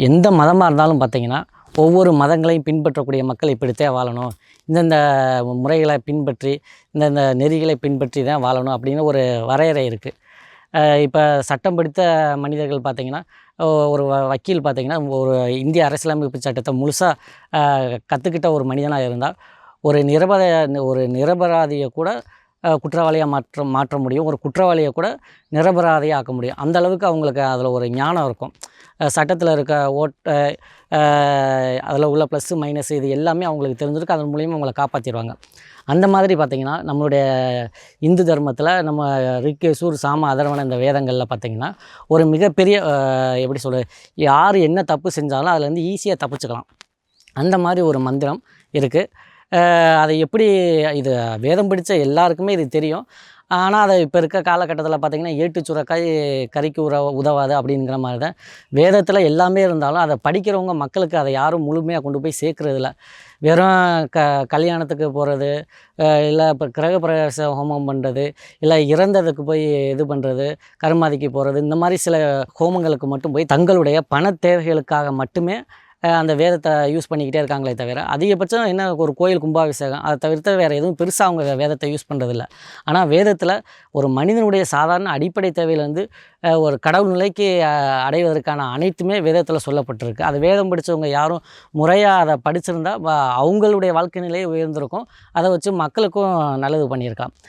எந்த மதமாக இருந்தாலும் பார்த்தீங்கன்னா, ஒவ்வொரு மதங்களையும் பின்பற்றக்கூடிய மக்கள் இப்படித்தான் வாழணும். இந்தந்த முறைகளை பின்பற்றி, இந்தந்த நெறிகளை பின்பற்றி தான் வாழணும் அப்படின்னு ஒரு வரையறை இருக்குது. இப்போ சட்டம் படித்த மனிதர்கள் பார்த்தீங்கன்னா, ஒரு வக்கீல் பார்த்தீங்கன்னா, ஒரு இந்திய அரசியலமைப்பு சட்டத்தை முழுசா கற்றுக்கிட்ட ஒரு மனிதனாக இருந்தால், ஒரு நிரபராதியை கூட குற்றவாளியாக மாற்ற முடியும். ஒரு குற்றவாளியை கூட நிரபராதியாக ஆக்க முடியும். அந்த அளவுக்கு அவங்களுக்கு அதில் ஒரு ஞானம் இருக்கும். சட்டத்தில் இருக்க அதில் உள்ள ப்ளஸ்ஸு, மைனஸு இது எல்லாமே அவங்களுக்கு தெரிஞ்சிருக்கு. அதன் மூலியமாக அவங்கள காப்பாற்றிருவாங்க. அந்த மாதிரி பார்த்திங்கன்னா, நம்மளுடைய இந்து தர்மத்தில் நம்ம ரிக், யஜூர், சாம, அதர்வன இந்த வேதங்களில் பார்த்திங்கன்னா, ஒரு மிகப்பெரிய எப்படி சொல்கிறது, யார் என்ன தப்பு செஞ்சாலும் அதுலேருந்து ஈஸியாக தப்பிச்சுக்கலாம். அந்த மாதிரி ஒரு மந்திரம் இருக்குது. அதை எப்படி இது வேதம் படித்த எல்லாருக்குமே இது தெரியும். ஆனால் அதை இப்போ இருக்க காலகட்டத்தில் பார்த்திங்கன்னா, ஏட்டு சுரக்காய் கறிக்கு உதவாது அப்படிங்கிற மாதிரி தான் வேதத்தில் எல்லாமே இருந்தாலும், அதை படிக்கிறவங்க மக்களுக்கு அதை யாரும் முழுமையாக கொண்டு போய் சேர்க்குறதில்ல. வெறும் கல்யாணத்துக்கு போகிறது, இல்லை இப்போ கிரகப்பிரவேச ஹோமம் பண்ணுறது, இல்லை இறந்ததுக்கு போய் இது பண்ணுறது, கருமாதிக்கு போகிறது, இந்த மாதிரி சில ஹோமங்களுக்கு மட்டும் போய் தங்களுடைய பண தேவைகளுக்காக மட்டுமே அந்த வேதத்தை யூஸ் பண்ணிக்கிட்டே இருக்காங்களே தவிர, அதிகபட்சம் என்ன ஒரு கோயில் கும்பாபிஷேகம், அதை தவிர்த்து வேறு எதுவும் பெருசாக அவங்க வேதத்தை யூஸ் பண்ணுறதில்ல. ஆனால் வேதத்தில் ஒரு மனிதனுடைய சாதாரண அடிப்படை தேவையிலேருந்து ஒரு கடவுள் நிலைக்கு அடைவதற்கான அனைத்துமே வேதத்தில் சொல்லப்பட்டிருக்கு. அது வேதம் படித்தவங்க யாரும் முறையாக அதை படிச்சிருந்தால் அவங்களுடைய வாழ்க்கை நிலையை உயர்ந்திருக்கும். அதை வச்சு மக்களுக்கும் நல்லது பண்ணியிருக்கலாம்.